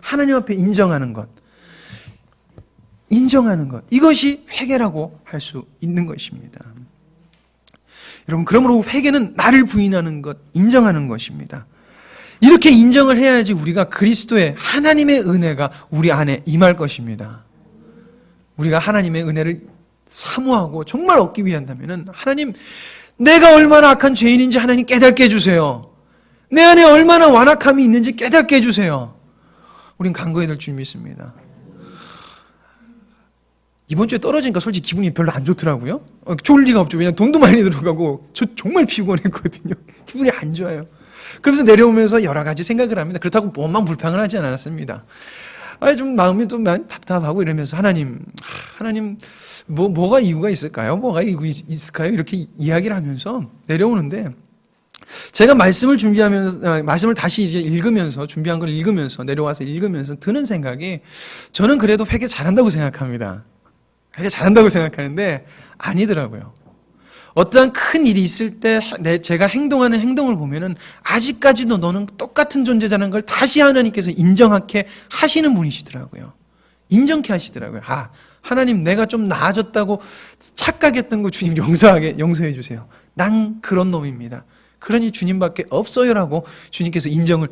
하나님 앞에 인정하는 것, 이것이 회개라고 할 수 있는 것입니다. 여러분, 그러므로 회개는 나를 부인하는 것, 인정하는 것입니다. 이렇게 인정을 해야지 우리가 그리스도의 하나님의 은혜가 우리 안에 임할 것입니다. 우리가 하나님의 은혜를 사모하고 정말 얻기 위한다면 하나님, 내가 얼마나 악한 죄인인지 하나님 깨닫게 해주세요. 내 안에 얼마나 완악함이 있는지 깨닫게 해주세요. 우린 간구해야 될 줄 믿습니다. 이번 주에 떨어지니까 솔직히 기분이 별로 안 좋더라고요. 좋을 리가 없죠. 왜냐하면 돈도 많이 들어가고 저 정말 피곤했거든요. 기분이 안 좋아요. 그래서 내려오면서 여러 가지 생각을 합니다. 그렇다고 몸만 불평을 하지 않았습니다. 좀 마음이 좀 답답하고 이러면서 하나님 뭐가 이유가 있을까요? 뭐가 이유가 있을까요? 이렇게 이야기를 하면서 내려오는데, 제가 말씀을 준비하면서, 말씀을 다시 이제 읽으면서, 준비한 걸 읽으면서, 내려와서 읽으면서 드는 생각이, 저는 그래도 회개 잘한다고 생각합니다. 회개 잘한다고 생각하는데 아니더라고요. 어떠한 큰 일이 있을 때 제가 행동하는 행동을 보면은 아직까지도 너는 똑같은 존재자는 걸 다시 하나님께서 인정하게 하시는 분이시더라고요. 인정케 하시더라고요. 하나님, 내가 좀 나아졌다고 착각했던 거 주님 용서해 주세요. 난 그런 놈입니다. 그러니 주님밖에 없어요라고 주님께서 인정을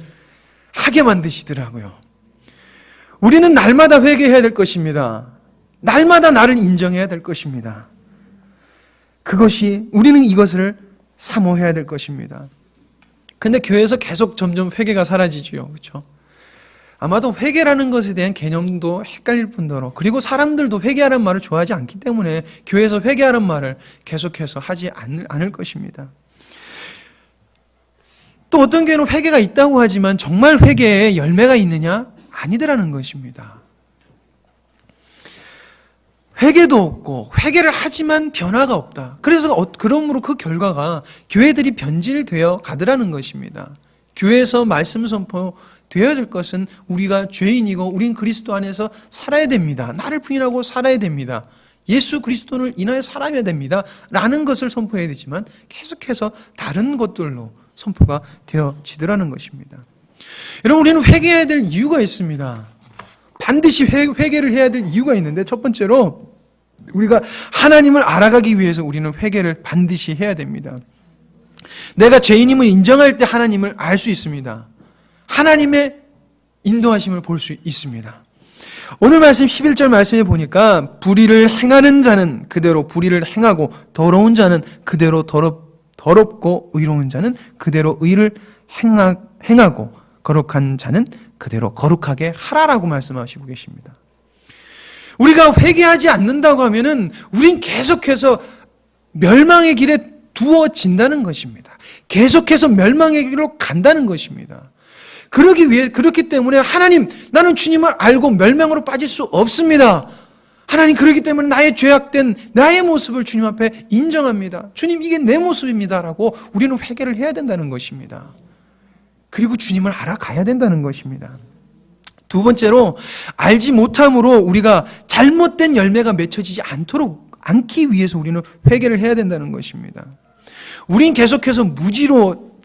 하게 만드시더라고요. 우리는 날마다 회개해야 될 것입니다. 날마다 나를 인정해야 될 것입니다. 우리는 이것을 사모해야 될 것입니다. 근데 교회에서 계속 점점 회개가 사라지지요. 그렇죠? 아마도 회개라는 것에 대한 개념도 헷갈릴 뿐더러, 그리고 사람들도 회개하라는 말을 좋아하지 않기 때문에 교회에서 회개하라는 말을 계속해서 하지 않을 것입니다. 또 어떤 교회는 회개가 있다고 하지만 정말 회개에 열매가 있느냐? 아니더라는 것입니다. 회개도 없고 회개를 하지만 변화가 없다. 그러므로 그 결과가 교회들이 변질되어 가더라는 것입니다. 교회에서 말씀 선포되어야 될 것은 우리가 죄인이고 우린 그리스도 안에서 살아야 됩니다. 나를 부인하고 살아야 됩니다. 예수 그리스도를 인하여 살아야 됩니다. 라는 것을 선포해야 되지만 계속해서 다른 것들로 선포가 되어지더라는 것입니다. 여러분, 우리는 회개해야 될 이유가 있습니다. 반드시 회개를 해야 될 이유가 있는데, 첫 번째로 우리가 하나님을 알아가기 위해서 우리는 회개를 반드시 해야 됩니다. 내가 죄인임을 인정할 때 하나님을 알 수 있습니다. 하나님의 인도하심을 볼 수 있습니다. 오늘 말씀 11절 말씀에 보니까 불의를 행하는 자는 그대로 불의를 행하고 더러운 자는 그대로 더럽고 의로운 자는 그대로 의를 행하고 거룩한 자는 그대로 거룩하게 하라라고 말씀하시고 계십니다. 우리가 회개하지 않는다고 하면은 우린 계속해서 멸망의 길에 두어진다는 것입니다. 계속해서 멸망의 길로 간다는 것입니다. 그렇기 때문에 하나님, 나는 주님을 알고 멸망으로 빠질 수 없습니다. 하나님, 그렇기 때문에 나의 죄악된 나의 모습을 주님 앞에 인정합니다. 주님, 이게 내 모습입니다라고 우리는 회개를 해야 된다는 것입니다. 그리고 주님을 알아가야 된다는 것입니다. 두 번째로, 알지 못함으로 우리가 잘못된 열매가 맺혀지지 않기 위해서 우리는 회개를 해야 된다는 것입니다. 우린 계속해서 무지로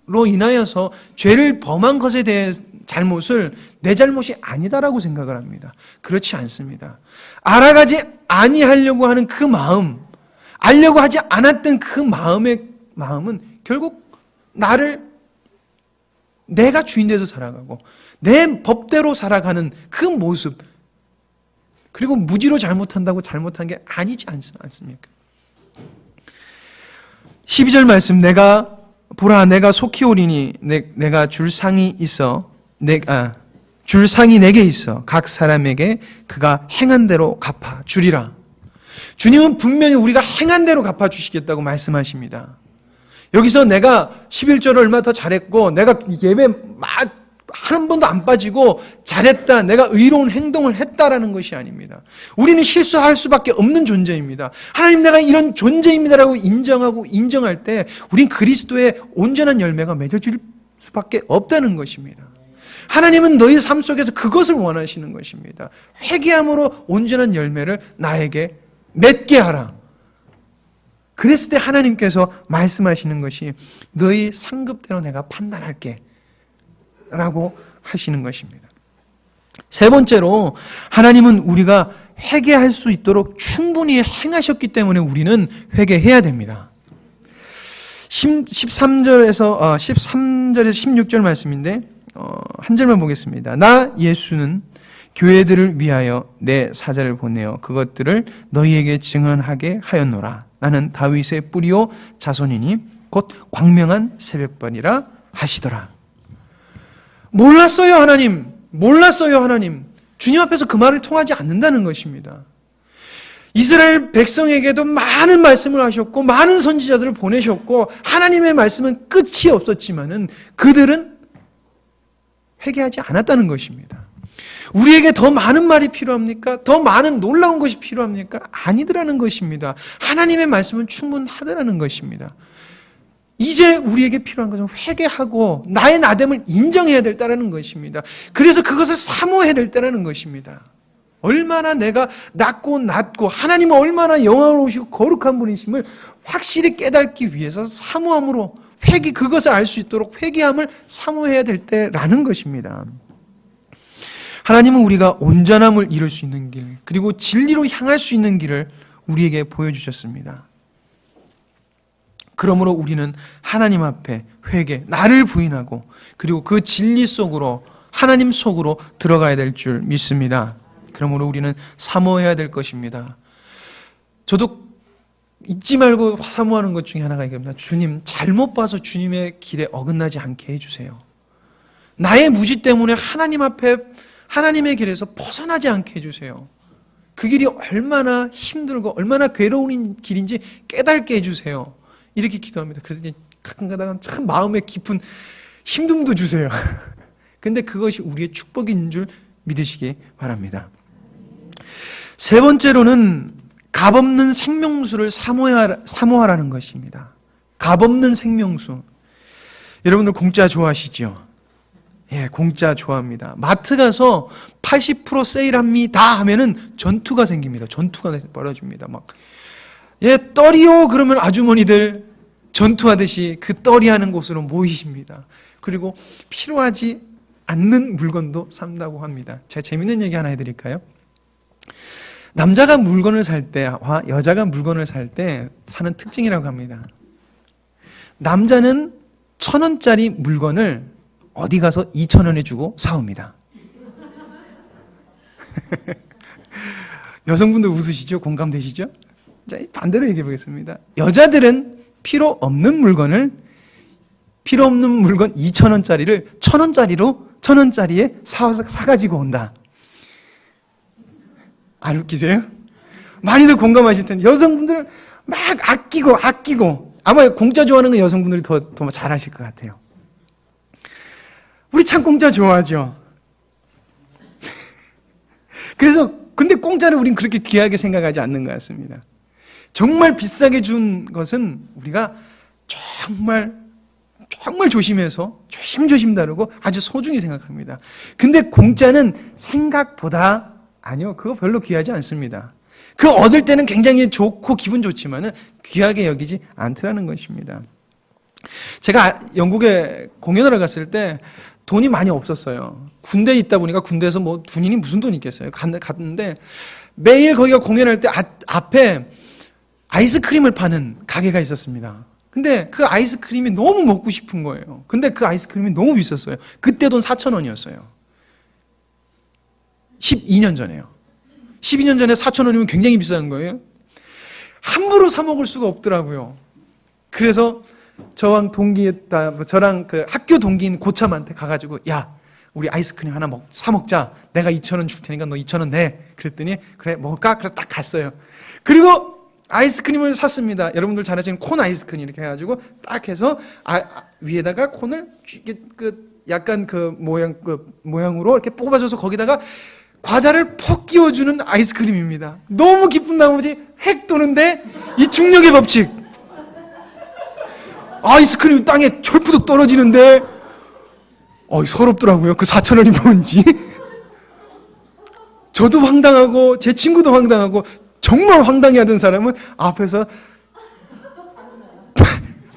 인하여서 죄를 범한 것에 대해 잘못을 내 잘못이 아니다라고 생각을 합니다. 그렇지 않습니다. 알아가지 아니하려고 하는 그 마음, 알려고 하지 않았던 그 마음은 결국 내가 주인 돼서 살아가고 내 법대로 살아가는 그 모습, 그리고 무지로 잘못한다고 잘못한 게 아니지 않습니까? 12절 말씀, 보라, 내가 속히 오리니 내가 줄 상이 내게 있어 각 사람에게 그가 행한 대로 갚아 주리라. 주님은 분명히 우리가 행한 대로 갚아 주시겠다고 말씀하십니다. 여기서 내가 11절을 얼마 더 잘했고 내가 예배 한 번도 안 빠지고 잘했다, 내가 의로운 행동을 했다라는 것이 아닙니다. 우리는 실수할 수밖에 없는 존재입니다. 하나님, 내가 이런 존재입니다라고 인정할 때 우린 그리스도의 온전한 열매가 맺어질 수밖에 없다는 것입니다. 하나님은 너희 삶 속에서 그것을 원하시는 것입니다. 회개함으로 온전한 열매를 나에게 맺게 하라. 그랬을 때 하나님께서 말씀하시는 것이 너희 상급대로 내가 판단할게 라고 하시는 것입니다. 세 번째로 하나님은 우리가 회개할 수 있도록 충분히 행하셨기 때문에 우리는 회개해야 됩니다. 13절에서 16절 말씀인데 한 절만 보겠습니다. 나 예수는 교회들을 위하여 내 사자를 보내어 그것들을 너희에게 증언하게 하였노라. 나는 다윗의 뿌리요 자손이니 곧 광명한 새벽반이라 하시더라. 몰랐어요 하나님. 몰랐어요 하나님. 주님 앞에서 그 말을 통하지 않는다는 것입니다. 이스라엘 백성에게도 많은 말씀을 하셨고 많은 선지자들을 보내셨고 하나님의 말씀은 끝이 없었지만은 그들은 회개하지 않았다는 것입니다. 우리에게 더 많은 말이 필요합니까? 더 많은 놀라운 것이 필요합니까? 아니더라는 것입니다. 하나님의 말씀은 충분하더라는 것입니다. 이제 우리에게 필요한 것은 회개하고 나의 나됨을 인정해야 될 때라는 것입니다. 그래서 그것을 사모해야 될 때라는 것입니다. 얼마나 내가 낮고 하나님은 얼마나 영화로우시고 거룩한 분이심을 확실히 깨닫기 위해서 사모함으로 그것을 알 수 있도록 회개함을 사모해야 될 때라는 것입니다. 하나님은 우리가 온전함을 이룰 수 있는 길, 그리고 진리로 향할 수 있는 길을 우리에게 보여주셨습니다. 그러므로 우리는 하나님 앞에 회개, 나를 부인하고 그리고 그 진리 속으로 하나님 속으로 들어가야 될 줄 믿습니다. 그러므로 우리는 사모해야 될 것입니다. 저도 잊지 말고 사모하는 것 중에 하나가 이겁니다. 주님, 잘못 봐서 주님의 길에 어긋나지 않게 해주세요. 나의 무지 때문에 하나님 앞에 하나님의 길에서 벗어나지 않게 해주세요. 그 길이 얼마나 힘들고 얼마나 괴로운 길인지 깨닫게 해주세요. 이렇게 기도합니다. 그래서 가끔가다가 참 마음에 깊은 힘듦도 주세요. 근데 그것이 우리의 축복인 줄 믿으시기 바랍니다. 세 번째로는 값없는 생명수를 사모하라는 것입니다. 값없는 생명수. 여러분들 공짜 좋아하시죠? 예, 공짜 좋아합니다. 마트 가서 80% 세일합니다 하면은 전투가 생깁니다. 전투가 벌어집니다. 막, 예, 떨이요 그러면 아주머니들 전투하듯이 그 떨이 하는 곳으로 모이십니다. 그리고 필요하지 않는 물건도 산다고 합니다. 제가 재밌는 얘기 하나 해드릴까요? 남자가 물건을 살 때와 여자가 물건을 살 때 사는 특징이라고 합니다. 남자는 1,000원짜리 물건을 어디 가서 2,000원에 주고 사옵니다. 여성분들 웃으시죠? 공감되시죠? 자, 반대로 얘기해 보겠습니다. 여자들은 필요 없는 물건 2,000원짜리를 1,000원짜리에 사가지고 온다. 안 웃기세요? 많이들 공감하실 텐데 여성분들 막 아끼고 아마 공짜 좋아하는 건 여성분들이 더 잘하실 것 같아요. 우리 참 공짜 좋아하죠. 그래서 근데 공짜를 우린 그렇게 귀하게 생각하지 않는 것 같습니다. 정말 비싸게 준 것은 우리가 정말 조심해서 조심조심 다루고 아주 소중히 생각합니다. 근데 공짜는 생각보다 아니요, 그거 별로 귀하지 않습니다. 그거 얻을 때는 굉장히 좋고 기분 좋지만은 귀하게 여기지 않더라는 것입니다. 제가 영국에 공연을 갔을 때 돈이 많이 없었어요. 군대에 있다 보니까 군대에서 뭐 군인이 무슨 돈이 있겠어요. 갔는데 매일 거기가 공연할 때 앞에 아이스크림을 파는 가게가 있었습니다. 근데 그 아이스크림이 너무 먹고 싶은 거예요. 근데 그 아이스크림이 너무 비쌌어요. 그때 돈 4,000원이었어요. 12년 전에요. 12년 전에 4,000원이면 굉장히 비싼 거예요. 함부로 사 먹을 수가 없더라고요. 그래서 저랑 그 학교 동기인 고참한테 가가지고 야, 우리 아이스크림 하나 사 먹자. 내가 2,000원 줄 테니까 너 2,000원 내. 그랬더니 그래 먹을까? 그래서 딱 갔어요. 그리고 아이스크림을 샀습니다. 여러분들 잘 아시는 콘 아이스크림 이렇게 해가지고 딱 해서 위에다가 콘을 약간 모양으로 이렇게 뽑아줘서 거기다가 과자를 퍽 끼워주는 아이스크림입니다. 너무 기쁜 나머지 획 도는데 이 중력의 법칙. 아이스크림이 땅에 철푸덕 떨어지는데 서럽더라고요. 그 4,000원이 뭔지. 저도 황당하고 제 친구도 황당하고 정말 황당해하던 사람은 앞에서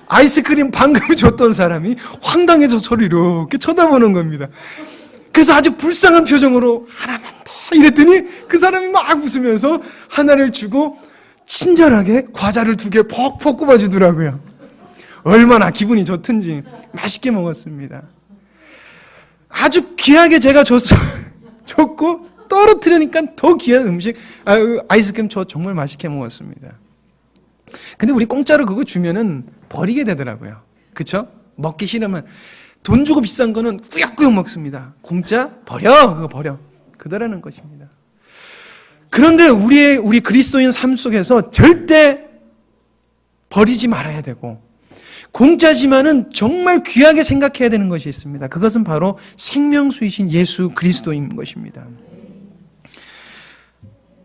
아이스크림 방금 줬던 사람이 황당해서 저를 이렇게 쳐다보는 겁니다. 그래서 아주 불쌍한 표정으로 하나만 더 이랬더니 그 사람이 막 웃으면서 하나를 주고 친절하게 과자를 2개 퍽퍽 굽어주더라고요. 얼마나 기분이 좋든지 맛있게 먹었습니다. 아주 귀하게 제가 줬고 떨어뜨리니까 더 귀한 음식, 아이스크림 저 정말 맛있게 먹었습니다. 근데 우리 공짜로 그거 주면은 버리게 되더라고요. 그쵸? 먹기 싫으면 돈 주고 비싼 거는 꾸역꾸역 먹습니다. 공짜? 버려! 그거 버려. 그러라는 것입니다. 그런데 우리 그리스도인 삶 속에서 절대 버리지 말아야 되고, 공짜지만은 정말 귀하게 생각해야 되는 것이 있습니다. 그것은 바로 생명수이신 예수 그리스도인 것입니다.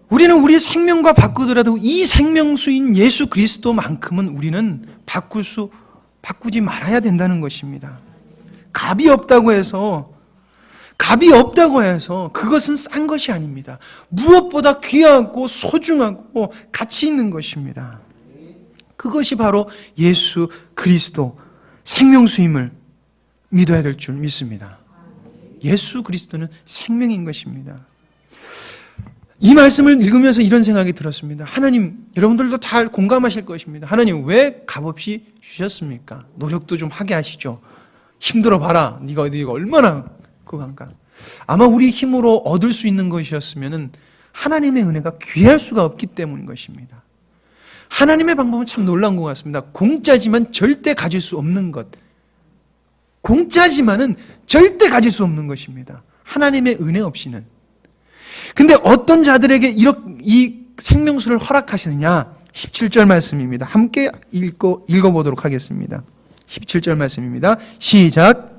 우리는 우리 생명과 바꾸더라도 이 생명수인 예수 그리스도만큼은 우리는 바꾸지 말아야 된다는 것입니다. 값이 없다고 해서 그것은 싼 것이 아닙니다. 무엇보다 귀하고 소중하고 가치 있는 것입니다. 그것이 바로 예수 그리스도 생명수임을 믿어야 될 줄 믿습니다. 예수 그리스도는 생명인 것입니다. 이 말씀을 읽으면서 이런 생각이 들었습니다. 하나님, 여러분들도 잘 공감하실 것입니다. 하나님, 왜 값없이 주셨습니까? 노력도 좀 하게 하시죠. 힘들어 봐라. 네가 얼마나 그건가. 아마 우리 힘으로 얻을 수 있는 것이었으면 하나님의 은혜가 귀할 수가 없기 때문인 것입니다. 하나님의 방법은 참 놀라운 것 같습니다. 공짜지만 절대 가질 수 없는 것. 공짜지만은 절대 가질 수 없는 것입니다. 하나님의 은혜 없이는. 근데 어떤 자들에게 이 생명수를 허락하시느냐? 17절 말씀입니다. 함께 읽어보도록 하겠습니다. 17절 말씀입니다. 시작.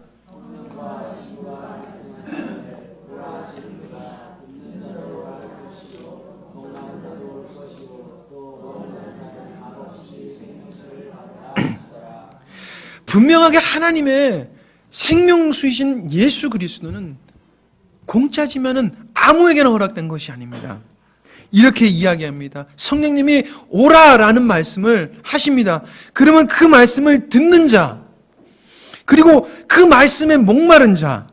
분명하게 하나님의 생명수이신 예수 그리스도는 공짜지만은 아무에게나 허락된 것이 아닙니다. 이렇게 이야기합니다. 성령님이 오라라는 말씀을 하십니다. 그러면 그 말씀을 듣는 자, 그리고 그 말씀에 목마른 자,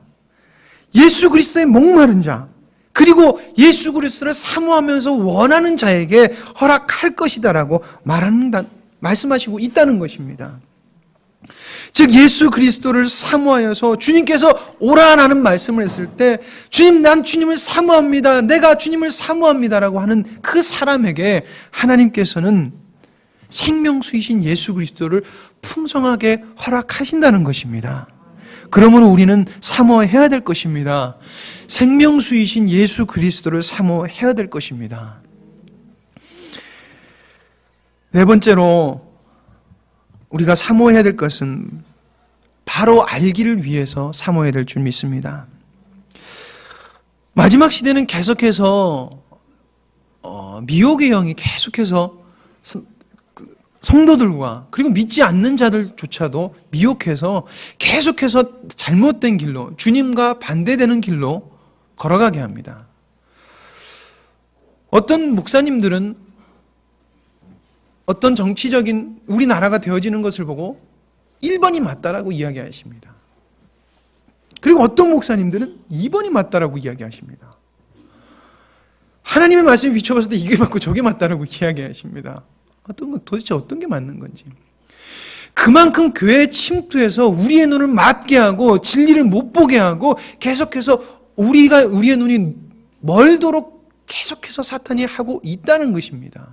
예수 그리스도의 목마른 자, 그리고 예수 그리스도를 사모하면서 원하는 자에게 허락할 것이다라고 말씀하시고 있다는 것입니다. 즉 예수 그리스도를 사모하여서 주님께서 오라라는 말씀을 했을 때 주님, 난 주님을 사모합니다. 내가 주님을 사모합니다라고 하는 그 사람에게 하나님께서는 생명수이신 예수 그리스도를 풍성하게 허락하신다는 것입니다. 그러므로 우리는 사모해야 될 것입니다. 생명수이신 예수 그리스도를 사모해야 될 것입니다. 네 번째로 우리가 사모해야 될 것은 바로 알기를 위해서 사모해야 될 줄 믿습니다. 마지막 시대는 계속해서 미혹의 영이 계속해서 성도들과 그리고 믿지 않는 자들조차도 미혹해서 계속해서 잘못된 길로, 주님과 반대되는 길로 걸어가게 합니다. 어떤 목사님들은 어떤 정치적인 우리나라가 되어지는 것을 보고 1번이 맞다라고 이야기하십니다. 그리고 어떤 목사님들은 2번이 맞다라고 이야기하십니다. 하나님의 말씀에 비춰봤을 때 이게 맞고 저게 맞다라고 이야기하십니다. 도대체 어떤 게 맞는 건지. 그만큼 교회에 침투해서 우리의 눈을 맞게 하고 진리를 못 보게 하고 계속해서 우리의 눈이 멀도록 계속해서 사탄이 하고 있다는 것입니다.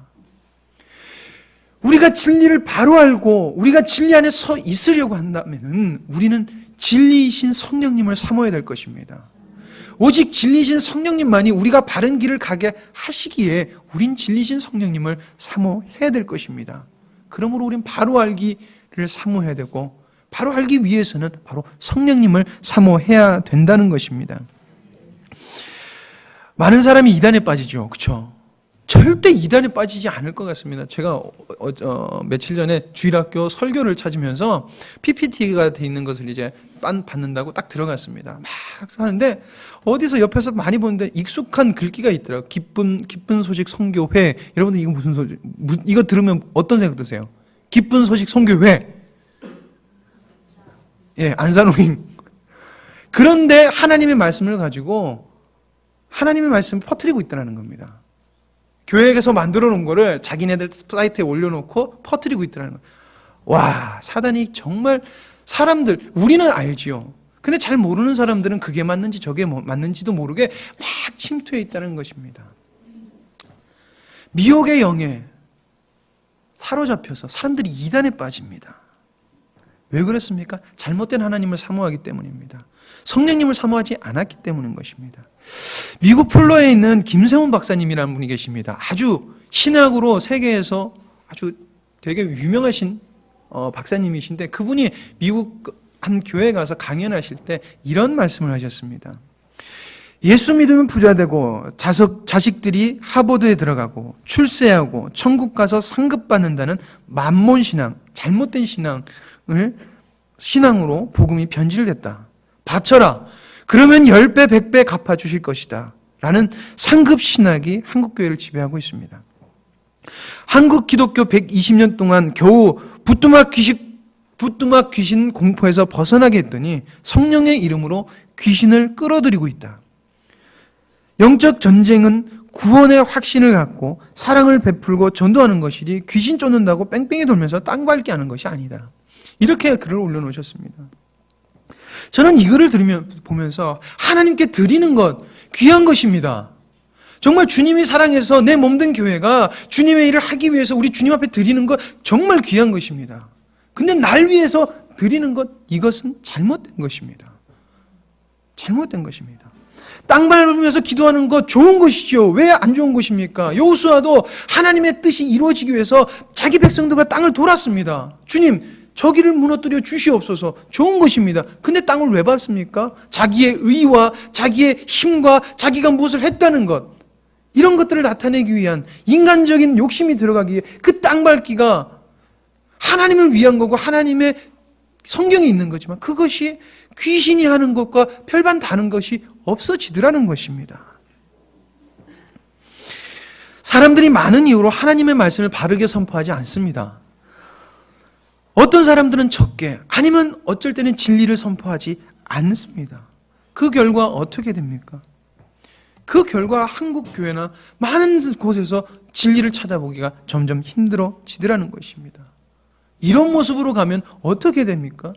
우리가 진리를 바로 알고 우리가 진리 안에 서 있으려고 한다면 우리는 진리이신 성령님을 사모해야 될 것입니다. 오직 진리이신 성령님만이 우리가 바른 길을 가게 하시기에 우린 진리이신 성령님을 사모해야 될 것입니다. 그러므로 우린 바로 알기를 사모해야 되고 바로 알기 위해서는 바로 성령님을 사모해야 된다는 것입니다. 많은 사람이 이단에 빠지죠. 그렇죠? 절대 이단에 빠지지 않을 것 같습니다. 제가 며칠 전에 주일학교 설교를 찾으면서 PPT가 돼 있는 것을 이제 받는다고 딱 들어갔습니다. 막 하는데 어디서 옆에서 많이 보는데 익숙한 글귀가 있더라고요. 기쁜 소식 선교회. 여러분들 이거 무슨 소식? 이거 들으면 어떤 생각 드세요? 기쁜 소식 선교회. 예, 안산호잉. 그런데 하나님의 말씀을 가지고 하나님의 말씀을 퍼뜨리고 있다는 겁니다. 교회에서 만들어 놓은 거를 자기네들 사이트에 올려놓고 퍼뜨리고 있다는 거예요. 와, 사단이 정말 사람들, 우리는 알지요. 근데 잘 모르는 사람들은 그게 맞는지 저게 맞는지도 모르게 막 침투해 있다는 것입니다. 미혹의 영에 사로잡혀서 사람들이 이단에 빠집니다. 왜 그렇습니까? 잘못된 하나님을 사모하기 때문입니다. 성령님을 사모하지 않았기 때문인 것입니다. 미국 플로에 있는 김세훈 박사님이라는 분이 계십니다. 아주 신학으로 세계에서 아주 되게 유명하신 박사님이신데, 그분이 미국 한 교회에 가서 강연하실 때 이런 말씀을 하셨습니다. 예수 믿으면 부자 되고 자식들이 하버드에 들어가고 출세하고 천국 가서 상급 받는다는 만몬 신앙, 잘못된 신앙으로 복음이 변질됐다. 바쳐라. 그러면 10배, 100배 갚아주실 것이다. 라는 상급 신학이 한국 교회를 지배하고 있습니다. 한국 기독교 120년 동안 겨우 부뚜막 귀신 공포에서 벗어나게 했더니 성령의 이름으로 귀신을 끌어들이고 있다. 영적 전쟁은 구원의 확신을 갖고 사랑을 베풀고 전도하는 것이지 귀신 쫓는다고 뺑뺑이 돌면서 땅 밟기 하는 것이 아니다. 이렇게 글을 올려놓으셨습니다. 저는 이 글을 보면서 하나님께 드리는 것 귀한 것입니다. 정말 주님이 사랑해서 내 몸된 교회가 주님의 일을 하기 위해서 우리 주님 앞에 드리는 것 정말 귀한 것입니다. 근데 날 위해서 드리는 것, 이것은 잘못된 것입니다. 잘못된 것입니다. 땅 밟으면서 기도하는 것 좋은 것이죠. 왜 안 좋은 것입니까? 여호수아도 하나님의 뜻이 이루어지기 위해서 자기 백성들과 땅을 돌았습니다. 주님, 저기를 무너뜨려 주시옵소서. 좋은 것입니다. 근데 땅을 왜 밟습니까? 자기의 의와 자기의 힘과 자기가 무엇을 했다는 것, 이런 것들을 나타내기 위한 인간적인 욕심이 들어가기에 그 땅 밟기가 하나님을 위한 거고 하나님의 성경에 있는 거지만 그것이 귀신이 하는 것과 별반 다른 것이 없어지더라는 것입니다. 사람들이 많은 이유로 하나님의 말씀을 바르게 선포하지 않습니다. 어떤 사람들은 적게, 아니면 어쩔 때는 진리를 선포하지 않습니다. 그 결과 어떻게 됩니까? 그 결과 한국 교회나 많은 곳에서 진리를 찾아보기가 점점 힘들어지더라는 것입니다. 이런 모습으로 가면 어떻게 됩니까?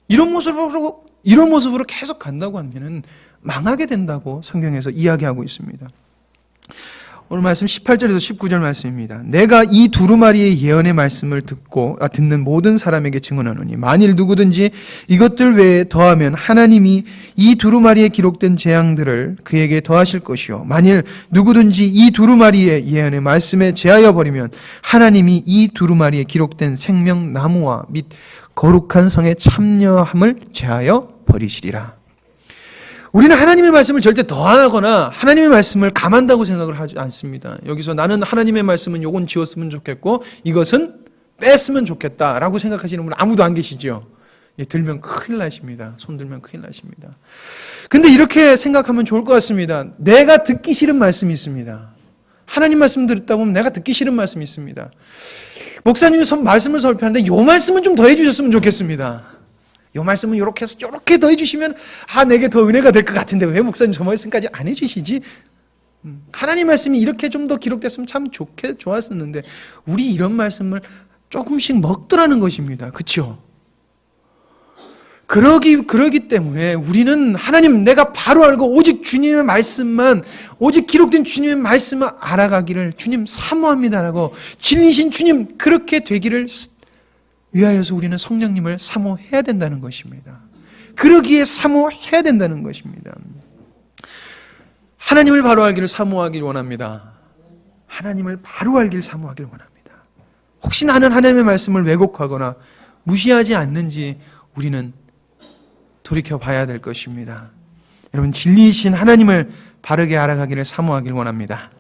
이런 모습으로 계속 간다고 하면 망하게 된다고 성경에서 이야기하고 있습니다. 오늘 말씀 18절에서 19절 말씀입니다. 내가 이 두루마리의 예언의 말씀을 듣는 모든 사람에게 증언하노니 만일 누구든지 이것들 외에 더하면 하나님이 이 두루마리에 기록된 재앙들을 그에게 더하실 것이요 만일 누구든지 이 두루마리의 예언의 말씀에 제하여 버리면 하나님이 이 두루마리에 기록된 생명나무와 및 거룩한 성의 참여함을 제하여 버리시리라. 우리는 하나님의 말씀을 절대 더하거나 하나님의 말씀을 감한다고 생각을 하지 않습니다. 여기서 나는 하나님의 말씀은 요건 지웠으면 좋겠고 이것은 뺐으면 좋겠다라고 생각하시는 분은 아무도 안 계시죠. 들면 큰일 나십니다. 손 들면 큰일 나십니다. 근데 이렇게 생각하면 좋을 것 같습니다. 내가 듣기 싫은 말씀이 있습니다. 하나님 말씀 듣다 보면 내가 듣기 싫은 말씀이 있습니다. 목사님이 말씀을 설교하는데 요 말씀은 좀 더해 주셨으면 좋겠습니다. 이 말씀은 이렇게 해서 이렇게 더 해주시면 내게 더 은혜가 될 것 같은데 왜 목사님 저 말씀까지 안 해주시지? 하나님 말씀이 이렇게 좀 더 기록됐으면 참 좋았었는데 우리 이런 말씀을 조금씩 먹더라는 것입니다. 그렇죠? 그러기 때문에 우리는 하나님 내가 바로 알고 오직 주님의 말씀만, 오직 기록된 주님의 말씀만 알아가기를 주님 사모합니다라고 진리신 주님 그렇게 되기를 위하여서 우리는 성령님을 사모해야 된다는 것입니다. 그러기에 사모해야 된다는 것입니다. 하나님을 바로 알기를 사모하길 원합니다. 하나님을 바로 알기를 사모하길 원합니다. 혹시 나는 하나님의 말씀을 왜곡하거나 무시하지 않는지 우리는 돌이켜봐야 될 것입니다. 여러분, 진리이신 하나님을 바르게 알아가기를 사모하길 원합니다.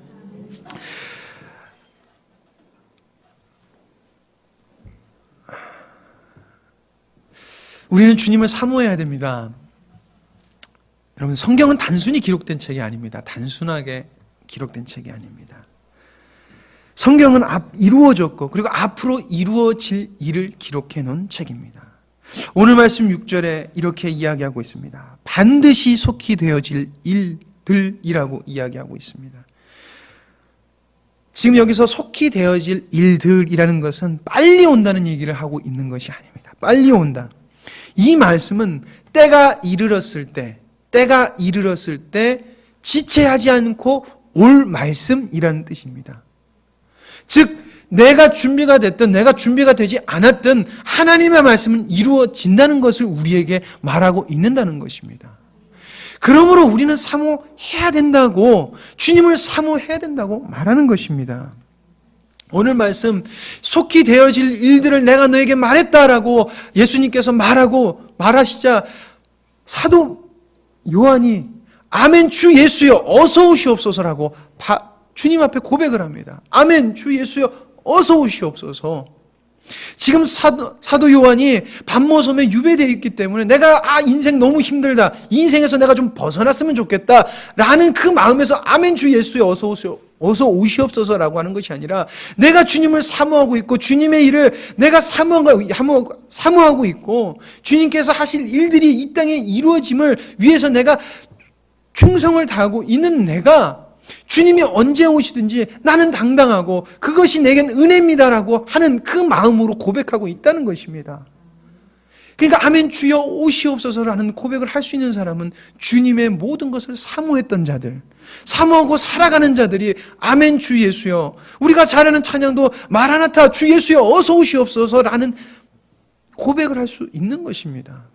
우리는 주님을 사모해야 됩니다. 여러분, 성경은 단순히 기록된 책이 아닙니다. 단순하게 기록된 책이 아닙니다. 성경은 이루어졌고 그리고 앞으로 이루어질 일을 기록해 놓은 책입니다. 오늘 말씀 6절에 이렇게 이야기하고 있습니다. 반드시 속히 되어질 일들이라고 이야기하고 있습니다. 지금 여기서 속히 되어질 일들이라는 것은 빨리 온다는 얘기를 하고 있는 것이 아닙니다. 빨리 온다. 이 말씀은 때가 이르렀을 때 지체하지 않고 올 말씀이라는 뜻입니다. 즉 내가 준비가 됐든 내가 준비가 되지 않았든 하나님의 말씀은 이루어진다는 것을 우리에게 말하고 있는다는 것입니다. 그러므로 우리는 사모해야 된다고, 주님을 사모해야 된다고 말하는 것입니다. 오늘 말씀, 속히 되어질 일들을 내가 너에게 말했다라고 예수님께서 말하시자 사도 요한이 아멘 주 예수여 어서 오시옵소서라고 주님 앞에 고백을 합니다. 아멘 주 예수여 어서 오시옵소서. 지금 사도 요한이 반모섬에 유배되어 있기 때문에 내가 인생 너무 힘들다, 이 인생에서 내가 좀 벗어났으면 좋겠다 라는 그 마음에서 아멘 주 예수여 어서 오시옵소서라고 하는 것이 아니라 내가 주님을 사모하고 있고 주님의 일을 내가 사모하고 있고 주님께서 하실 일들이 이 땅에 이루어짐을 위해서 내가 충성을 다하고 있는 내가 주님이 언제 오시든지 나는 당당하고 그것이 내겐 은혜입니다라고 하는 그 마음으로 고백하고 있다는 것입니다. 그러니까 아멘 주여 오시옵소서라는 고백을 할 수 있는 사람은 주님의 모든 것을 사모했던 자들, 사모하고 살아가는 자들이 아멘 주 예수여, 우리가 잘하는 찬양도 마라나타 주 예수여 어서 오시옵소서라는 고백을 할 수 있는 것입니다.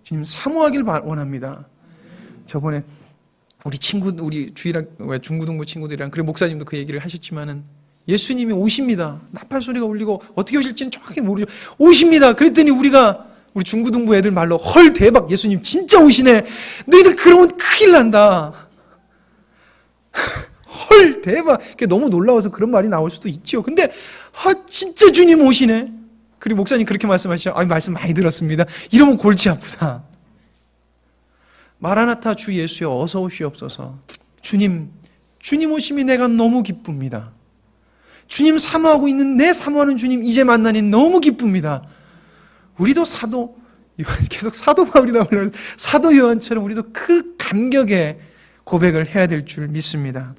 주님 사모하길 원합니다. 저번에 우리 중고등부 친구들이랑, 그리고 목사님도 그 얘기를 하셨지만은 예수님이 오십니다. 나팔 소리가 울리고 어떻게 오실지는 정확히 모르죠. 오십니다. 그랬더니 우리 중고등부 애들 말로 헐 대박 예수님 진짜 오시네. 너희들 그러면 큰일 난다. 헐 대박. 너무 놀라워서 그런 말이 나올 수도 있죠. 근데 진짜 주님 오시네. 그리고 목사님 그렇게 말씀하시죠. 말씀 많이 들었습니다. 이러면 골치 아프다. 마라나타 주 예수여 어서 오시옵소서. 주님 오심이 내가 너무 기쁩니다. 주님 사모하고 있는 내 사모하는 주님 이제 만나니 너무 기쁩니다. 우리도 계속 사도 바울이다 불러서 사도 요한처럼 우리도 그 감격의 고백을 해야 될 줄 믿습니다.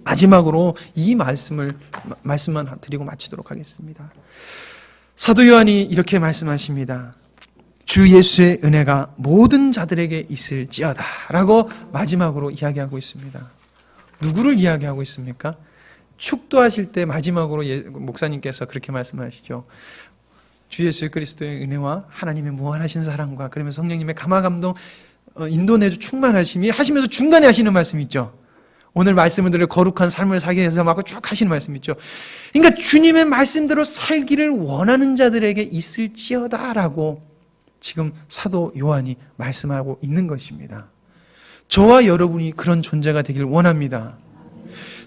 마지막으로 이 말씀만 드리고 마치도록 하겠습니다. 사도 요한이 이렇게 말씀하십니다. 주 예수의 은혜가 모든 자들에게 있을지어다 라고 마지막으로 이야기하고 있습니다. 누구를 이야기하고 있습니까? 축도하실 때 마지막으로 목사님께서 그렇게 말씀하시죠. 주 예수 그리스도의 은혜와 하나님의 무한하신 사랑과 그러면서 성령님의 감화감동 인도내주 충만하심이 하시면서 중간에 하시는 말씀 있죠. 오늘 말씀을 들어 거룩한 삶을 살게 해서 막 쭉 하시는 말씀 있죠. 그러니까 주님의 말씀대로 살기를 원하는 자들에게 있을지어다라고 지금 사도 요한이 말씀하고 있는 것입니다. 저와 여러분이 그런 존재가 되길 원합니다.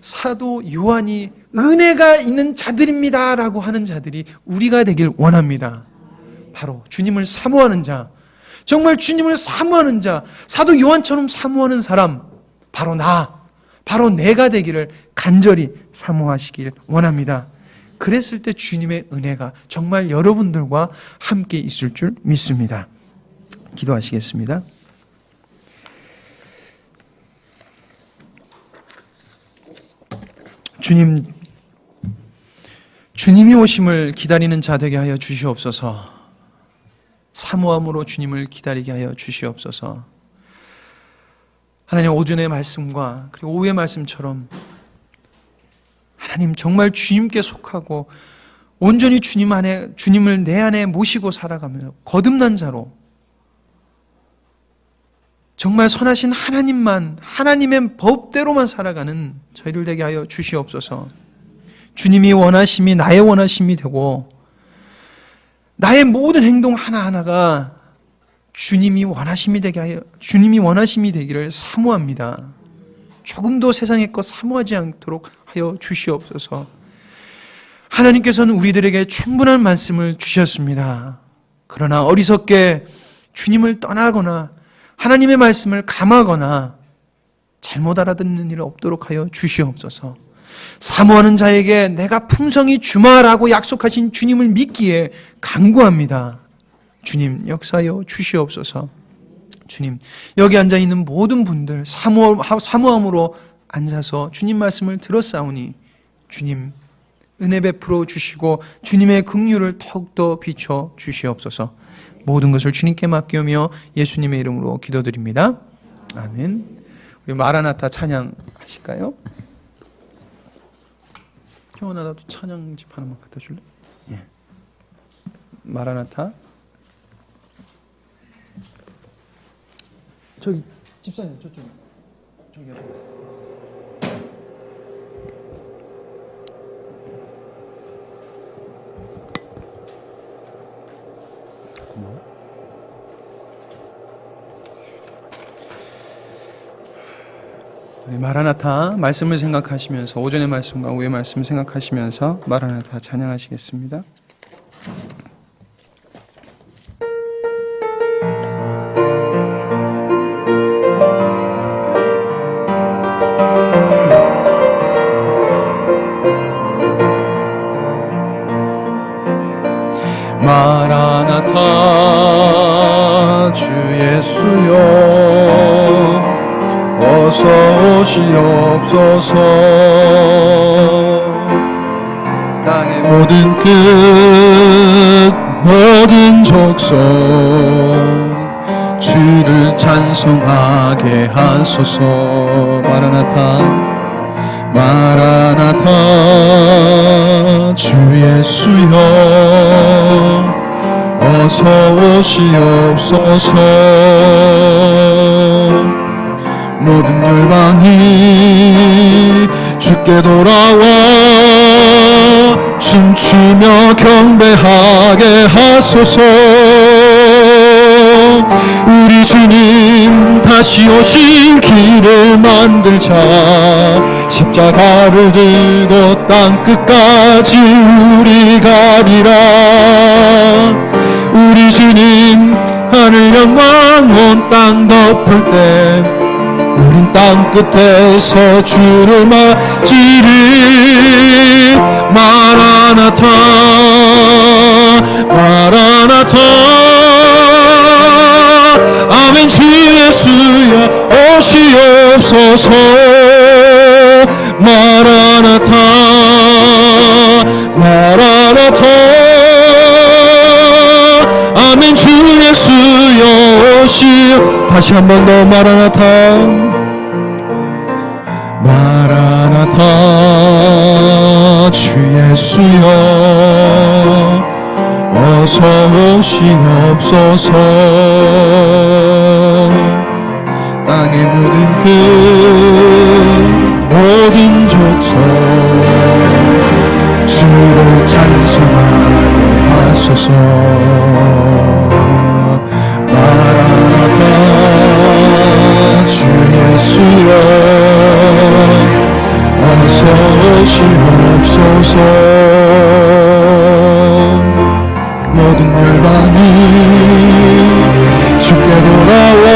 사도 요한이 은혜가 있는 자들입니다 라고 하는 자들이 우리가 되길 원합니다. 바로 주님을 사모하는 자, 정말 주님을 사모하는 자, 사도 요한처럼 사모하는 사람, 바로 내가 되기를 간절히 사모하시길 원합니다. 그랬을 때 주님의 은혜가 정말 여러분들과 함께 있을 줄 믿습니다. 기도하시겠습니다. 주님이 오심을 기다리는 자 되게 하여 주시옵소서. 사모함으로 주님을 기다리게 하여 주시옵소서. 하나님, 오전의 말씀과 그리고 오후의 말씀처럼 하나님 정말 주님께 속하고 온전히 주님을 내 안에 모시고 살아가며 거듭난 자로 정말 선하신 하나님의 법대로만 살아가는 저희들 되게 하여 주시옵소서. 주님이 원하심이 나의 원하심이 되고 나의 모든 행동 하나하나가 주님이 원하심이 되기를 사모합니다. 조금도 세상의 것 사모하지 않도록 하여 주시옵소서. 하나님께서는 우리들에게 충분한 말씀을 주셨습니다. 그러나 어리석게 주님을 떠나거나 하나님의 말씀을 감하거나 잘못 알아듣는 일 없도록 하여 주시옵소서. 사모하는 자에게 내가 풍성히 주마라고 약속하신 주님을 믿기에 간구합니다. 주님 역사여 주시옵소서. 주님, 여기 앉아있는 모든 분들 사모함으로 앉아서 주님 말씀을 들었사오니 주님 은혜 베풀어 주시고 주님의 긍휼을 더욱더 비춰 주시옵소서. 모든 것을 주님께 맡기며 예수님의 이름으로 기도드립니다. 아멘. 우리 마라나타 찬양 하실까요? 형원아, 나도 찬양집 하나만 갖다 줄래? 예. 마라나타. 저기 집사님 저쪽에. 저기 앞에. 마라나타 말씀을 생각하시면서, 오전의 말씀과 오후의 말씀을 생각하시면서 마라나타 찬양하시겠습니다. 마라나타 주 예수여 어서 오시옵소서. 땅의 모든 끝 모든 족속 주를 찬송하게 하소서. 마라나타 마라나타 주 예수여 어서 오시옵소서. 모든 열방이 주께 돌아와 춤추며 경배하게 하소서. 우리 주님 다시 오실 길을 만들자. 십자가를 들고 땅끝까지 우리 가리라. 우리 주님 하늘 영광 온 땅 덮을 때 우린 땅끝에서 주를 맞으리. 마라나타 마라나타 아멘. 주 예수여 오시옵소서. 마라나타 마라나타 아멘. 주 예수여 오시옵소서. 다시 한 번 더 마라나타 마라나타 주 예수여 어서 오시옵소서. 땅의 모든 끝 모든 족속 주를 찬송하게 하소서. 마라나타 주 예수여 어서 오시옵소서. 모든 열방이 주께 돌아와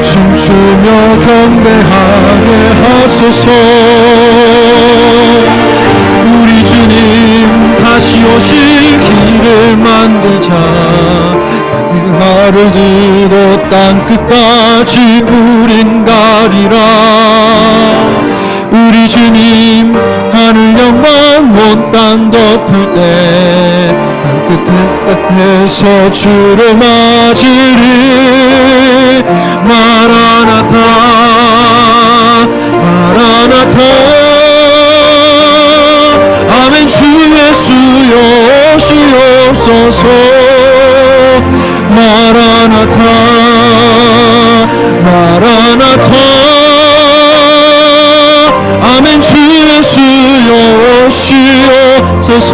춤추며 경배하게 하소서. 우리 주님 다시 오실 길을 만들자. 하를 들고 땅끝까지 우린 가리라. 우리 주님 하늘 영광 온 땅 덮을 때 땅끝에서 주를 맞으리. 마라나타 마라나타 아멘. 주 예수여 오시옵소서. 마라나타 마라나타 아멘. 주 예수여 오시옵소서.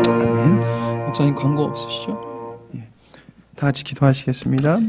아멘. 목사님 광고 없으시죠? 다 같이 기도하시겠습니다.